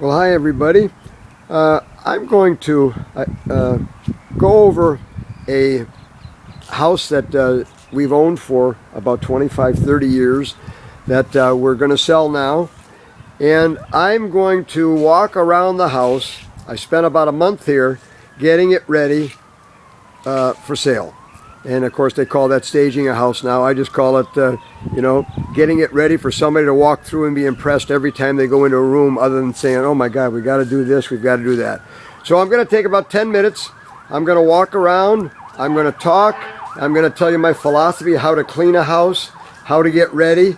Well, hi everybody. I'm going to go over a house that we've owned for about 25-30 years that we're going to sell now. And I'm going to walk around the house. I spent about a month here getting it ready for sale. And of course they call that staging a house now. I just call it, getting it ready for somebody to walk through and be impressed every time they go into a room, other than saying, oh my God, we got to do this, we've got to do that. So I'm going to take about 10 minutes. I'm going to walk around. I'm going to talk. I'm going to tell you my philosophy, how to clean a house, how to get ready.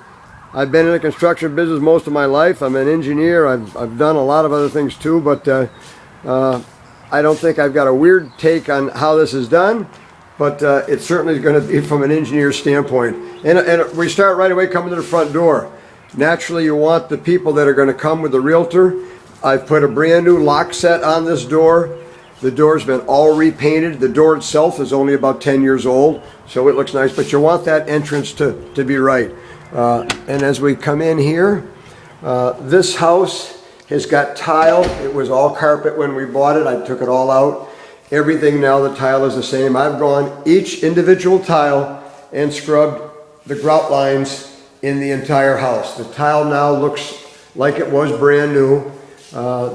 I've been in the construction business most of my life. I'm an engineer. I've done a lot of other things too, but I don't think I've got a weird take on how this is done. But it certainly is going to be from an engineer's standpoint. And we start right away coming to the front door. Naturally, you want the people that are going to come with the realtor. I've put a brand new lock set on this door. The door's been all repainted. The door itself is only about 10 years old, so it looks nice. But you want that entrance to be right. And as we come in here, this house has got tile. It was all carpet when we bought it. I took it all out. Everything now, the tile is the same. I've gone each individual tile and scrubbed the grout lines in the entire house. The tile now looks like it was brand new.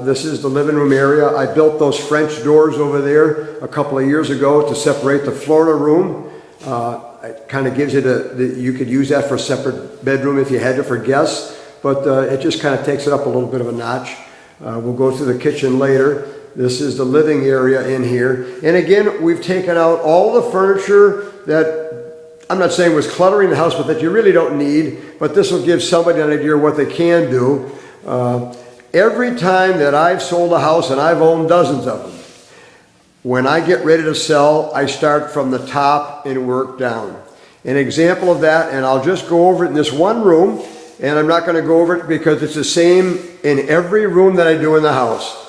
This is the living room area. I built those French doors over there a couple of years ago to separate the Florida room. It kind of gives you you could use that for a separate bedroom if you had it for guests, but it just kind of takes it up a little bit of a notch. We'll go through the kitchen later. This is the living area in here. And again, we've taken out all the furniture that, I'm not saying was cluttering the house, but that you really don't need. But this will give somebody an idea of what they can do. Every time that I've sold a house, and I've owned dozens of them, when I get ready to sell, I start from the top and work down. An example of that, and I'll just go over it in this one room, and I'm not going to go over it because it's the same in every room that I do in the house.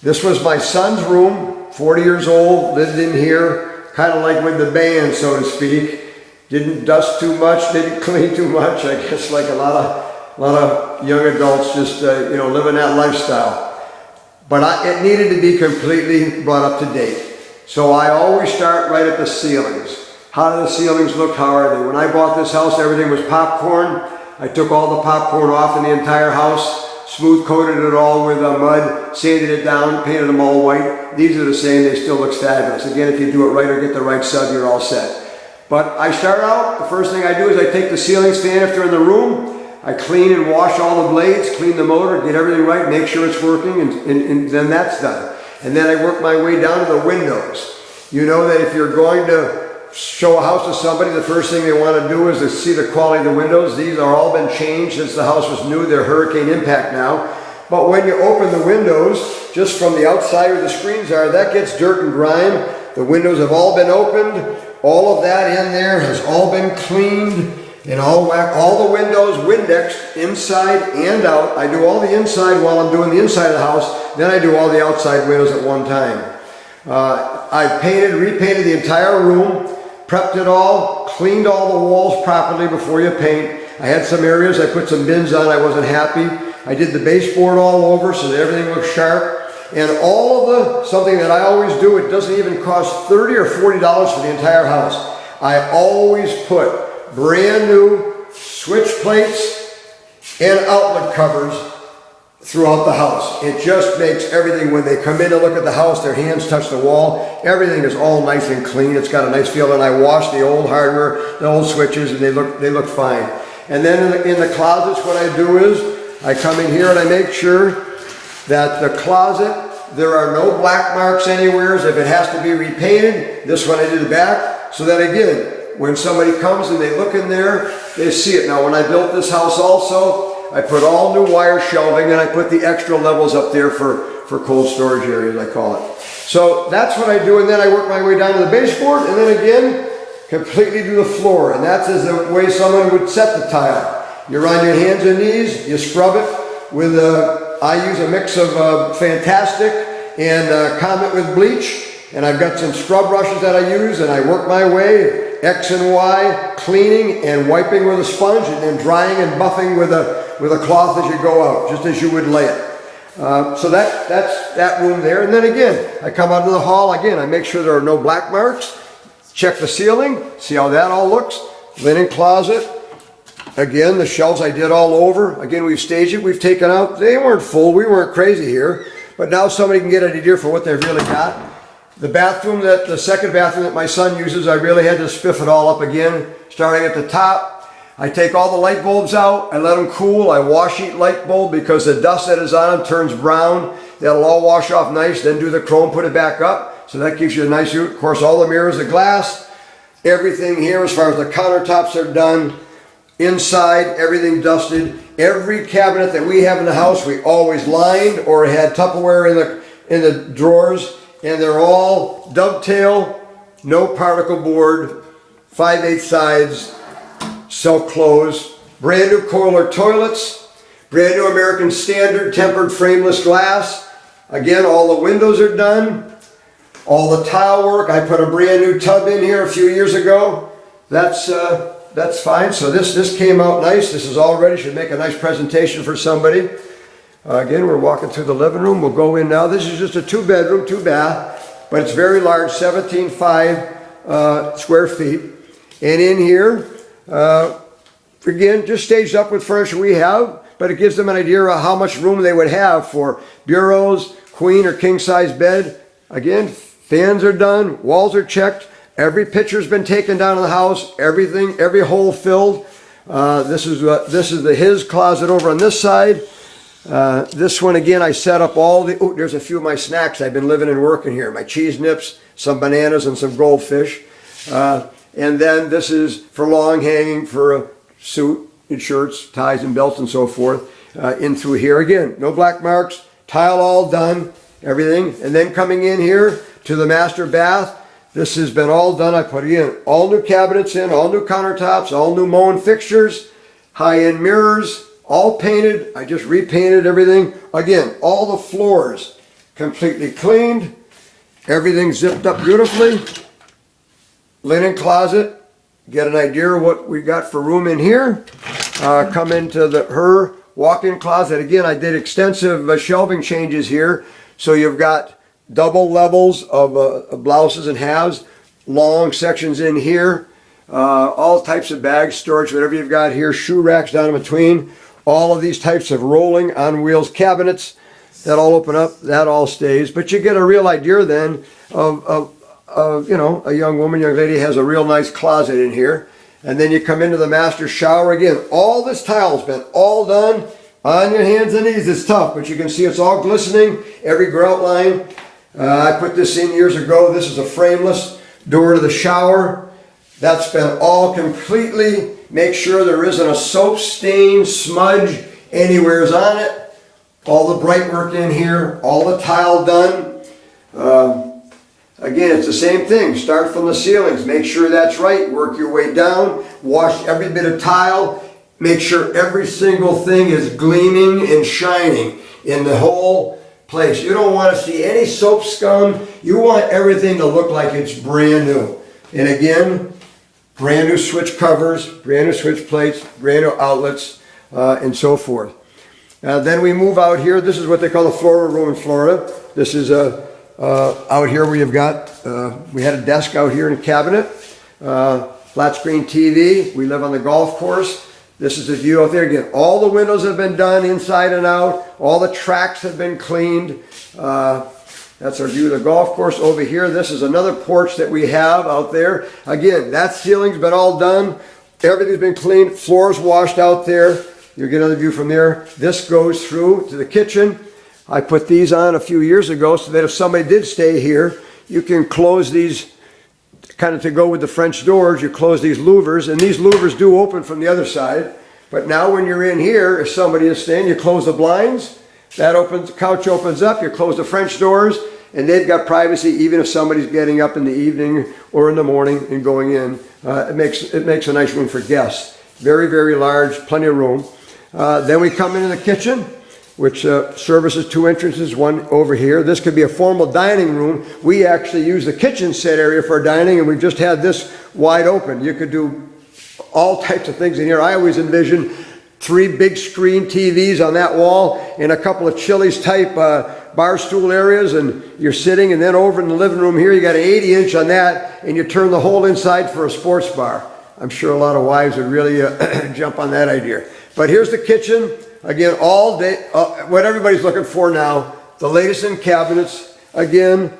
This was my son's room, 40 years old, lived in here, kind of like with the band, so to speak. Didn't dust too much, didn't clean too much. I guess like a lot of young adults just living that lifestyle. But it needed to be completely brought up to date. So I always start right at the ceilings. How do the ceilings look? How are they? When I bought this house, everything was popcorn. I took all the popcorn off in the entire house. Smooth coated it all with mud, sanded it down, painted them all white. These are the same, they still look fabulous. Again, if you do it right or get the right sub, you're all set. But I start out, the first thing I do is I take the ceiling fan if they're in the room, I clean and wash all the blades, clean the motor, get everything right, make sure it's working, and then that's done. And then I work my way down to the windows. You know that if you're going to show a house to somebody, the first thing they want to do is to see the quality of the windows. These are all been changed since the house was new. They're hurricane impact now. But when you open the windows, just from the outside where the screens are, that gets dirt and grime. The windows have all been opened. All of that in there has all been cleaned and all the windows Windexed inside and out. I do all the inside while I'm doing the inside of the house. Then I do all the outside windows at one time. I've repainted the entire room. Prepped it all, cleaned all the walls properly before you paint. I had some areas I put some bins on, I wasn't happy. I did the baseboard all over so that everything looks sharp. And something that I always do, it doesn't even cost $30 or $40 for the entire house. I always put brand new switch plates and outlet covers throughout the house. It just makes everything, when they come in and look at the house, their hands touch the wall, everything is all nice and clean. It's got a nice feel, and I wash the old hardware, the old switches, and they look fine. And then in the closets, what I do is I come in here and I make sure that the closet, there are no black marks anywhere. If it has to be repainted, this one I did the back, so that again, when somebody comes and they look in there, they see it. Now when I built this house also, I put all new wire shelving, and I put the extra levels up there for cold storage areas, I call it. So that's what I do, and then I work my way down to the baseboard, and then again, completely do the floor. And that's as the way someone would set the tile. You're on your hands and knees, you scrub it with I use a mix of Fantastic and Comet with bleach, and I've got some scrub brushes that I use, and I work my way, X and Y, cleaning and wiping with a sponge, and then drying and buffing with a cloth as you go out, just as you would lay it. So that's that room there. And then again, I come out to the hall. Again, I make sure there are no black marks. Check the ceiling, see how that all looks. Linen closet. Again, the shelves I did all over. Again, we've staged it. We've taken out. They weren't full. We weren't crazy here. But now somebody can get an idea for what they've really got. The bathroom, the second bathroom that my son uses, I really had to spiff it all up again. Starting at the top, I take all the light bulbs out. I let them cool. I wash each light bulb because the dust that is on them turns brown. That'll all wash off nice. Then do the chrome, put it back up. So that gives you a nice view. Of course, all the mirrors, the glass, everything here as far as the countertops are done. Inside, everything dusted. Every cabinet that we have in the house, we always lined or had Tupperware in the drawers, and they're all dovetail, no particle board, 5/8 sides, self-close. Brand new Kohler toilets, brand new American Standard tempered frameless glass. Again, all the windows are done. All the tile work. I put a brand new tub in here a few years ago. That's fine. So this came out nice. This is all ready. Should make a nice presentation for somebody. Again, we're walking through the living room. We'll go in now. This is just a 2-bedroom, 2-bath, but it's very large, 17.5 square feet. And in here, again, just staged up with furniture we have, but it gives them an idea of how much room they would have for bureaus, queen or king size bed. Again, fans are done, walls are checked. Every picture's been taken down in the house. Everything, every hole filled. This is his closet over on this side. This one again, I set up all the. Oh, there's a few of my snacks I've been living and working here. My cheese nips, some bananas, and some goldfish. And then this is for long hanging for a suit and shirts, ties and belts, and so forth. In through here again, no black marks. Tile all done, everything. And then coming in here to the master bath. This has been all done. I put in all new cabinets in, all new countertops, all new Moen fixtures, high-end mirrors, all painted. I just repainted everything. Again, all the floors completely cleaned. Everything zipped up beautifully. Linen closet. Get an idea of what we got for room in here. Come into her walk-in closet. Again, I did extensive shelving changes here. So you've got double levels of blouses and halves, long sections in here, all types of bags, storage, whatever you've got here, shoe racks down in between, all of these types of rolling on wheels cabinets that all open up, that all stays. But you get a real idea then of you know, a young lady has a real nice closet in here. And then you come into the master shower again. All this tile's been all done on your hands and knees. It's tough, but you can see it's all glistening, every grout line. I put this in years ago. This is a frameless door to the shower. That's been all completely, make sure there isn't a soap stain, smudge anywheres on it. All the bright work in here, all the tile done. Again, it's the same thing. Start from the ceilings. Make sure that's right. Work your way down. Wash every bit of tile. Make sure every single thing is gleaming and shining in the whole place. You don't want to see any soap scum. You want everything to look like it's brand new. And again, brand new switch covers, brand new switch plates, brand new outlets, and so forth. Then we move out here. This is what they call the Florida room in Florida. This is out here where you've got, we had a desk out here and a cabinet, flat screen TV. We live on the golf course. This is the view out there. Again, all the windows have been done inside and out. All the tracks have been cleaned. That's our view of the golf course over here. This is another porch that we have out there. Again, that ceiling's been all done. Everything's been cleaned. Floors washed out there. You'll get another view from there. This goes through to the kitchen. I put these on a few years ago so that if somebody did stay here, you can close these, kind of to go with the French doors, you close these louvers, and these louvers do open from the other side. But now when you're in here, if somebody is staying, you close the blinds, that opens, the couch opens up, you close the French doors, and they've got privacy even if somebody's getting up in the evening or in the morning and going in. It makes a nice room for guests. Very, very large, plenty of room. Then we come into the kitchen, which services 2 entrances, one over here. This could be a formal dining room. We actually use the kitchen set area for dining, and we've just had this wide open. You could do all types of things in here. I always envision 3 big screen TVs on that wall and a couple of Chili's type bar stool areas, and you're sitting, and then over in the living room here you got an 80-inch on that, and you turn the whole inside for a sports bar. I'm sure a lot of wives would really jump on that idea. But here's the kitchen. Again, all day, what everybody's looking for now, the latest in cabinets. Again,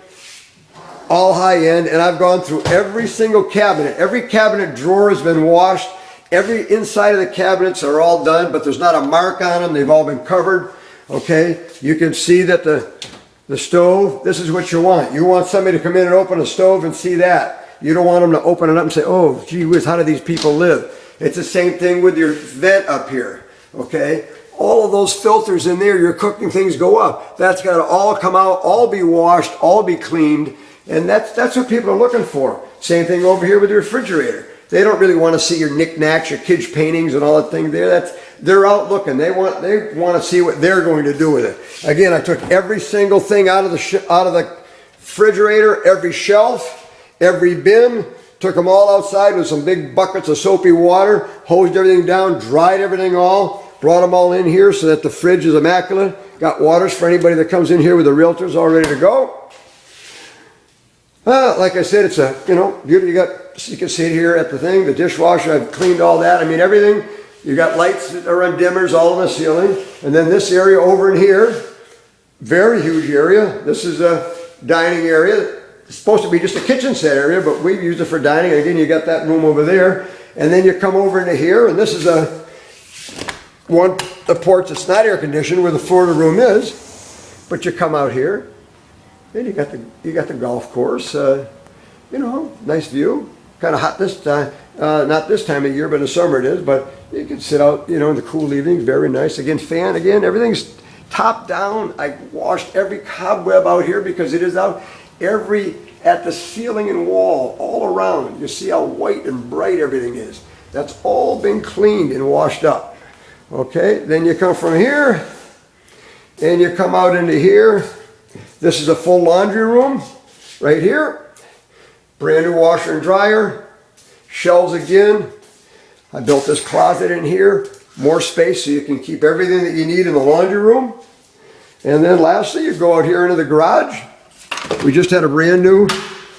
all high end, and I've gone through every single cabinet. Every cabinet drawer has been washed. Every inside of the cabinets are all done, but there's not a mark on them. They've all been covered. Okay, you can see that the stove, this is what you want. You want somebody to come in and open a stove and see that. You don't want them to open it up and say, oh, gee whiz, how do these people live? It's the same thing with your vent up here. Okay, all of those filters in there, your cooking things go up. That's got to all come out, all be washed, all be cleaned, and that's what people are looking for. Same thing over here with the refrigerator. They don't really want to see your knickknacks, your kids' paintings, and all that thing there. They're out looking. They want to see what they're going to do with it. Again, I took every single thing out of the refrigerator, every shelf, every bin, took them all outside with some big buckets of soapy water, hosed everything down, dried everything all, brought them all in here so that the fridge is immaculate. Got waters for anybody that comes in here with the realtors all ready to go. Like I said, it's a, beauty. You can see it here at the thing, the dishwasher. I've cleaned all that. I mean, everything. You got lights that are on dimmers all in the ceiling. And then this area over in here, very huge area. This is a dining area. It's supposed to be just a kitchen set area, but we've used it for dining. Again, you got that room over there. And then you come over into here, and this is the porch that's not air conditioned where the floor of the room is. But you come out here, and you got the golf course. Nice view. Kind of hot this time, not this time of year, but in the summer it is. But you can sit out, in the cool evenings. Very nice. Again, fan. Again, everything's top down. I washed every cobweb out here because it is out. At the ceiling and wall, all around. You see how white and bright everything is. That's all been cleaned and washed up. Okay, then you come from here, and you come out into here. This is a full laundry room right here. Brand new washer and dryer. Shelves again. I built this closet in here. More space so you can keep everything that you need in the laundry room. And then lastly, you go out here into the garage. We just had a brand new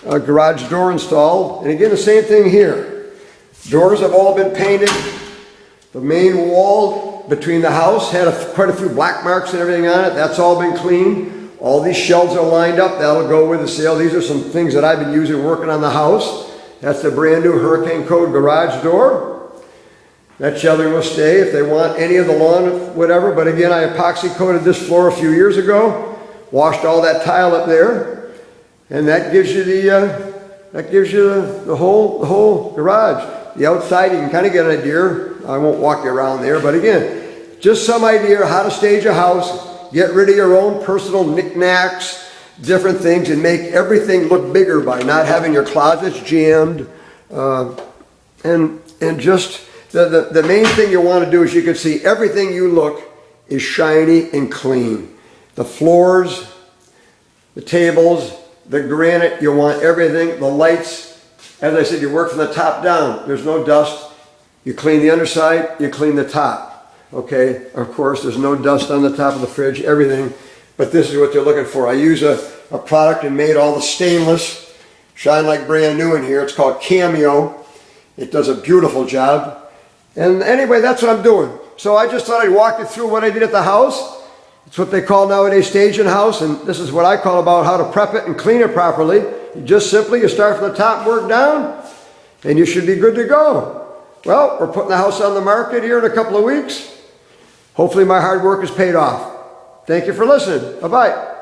garage door installed. And again, the same thing here. Doors have all been painted. The main wall between the house had quite a few black marks and everything on it. That's all been cleaned. All these shelves are lined up. That'll go with the sale. These are some things that I've been using working on the house. That's the brand new Hurricane Code garage door. That shelving will stay if they want any of the lawn, whatever. But again, I epoxy coated this floor a few years ago. Washed all that tile up there. And that gives you the whole garage. The outside, you can kind of get an idea. I won't walk you around there. But again, just some idea how to stage a house. Get rid of your own personal knickknacks, different things, and make everything look bigger by not having your closets jammed. And just the main thing you want to do is you can see everything you look is shiny and clean. The floors, the tables, the granite, you want everything. The lights, as I said, you work from the top down. There's no dust. You clean the underside, you clean the top. Okay, of course, there's no dust on the top of the fridge, everything. But this is what they're looking for. I use a product and made all the stainless, shine like brand new in here. It's called Cameo. It does a beautiful job. And anyway, that's what I'm doing. So I just thought I'd walk you through what I did at the house. It's what they call nowadays staging house, and this is what I call about how to prep it and clean it properly. You start from the top and work down, and you should be good to go. Well, we're putting the house on the market here in a couple of weeks. Hopefully my hard work has paid off. Thank you for listening. Bye-bye.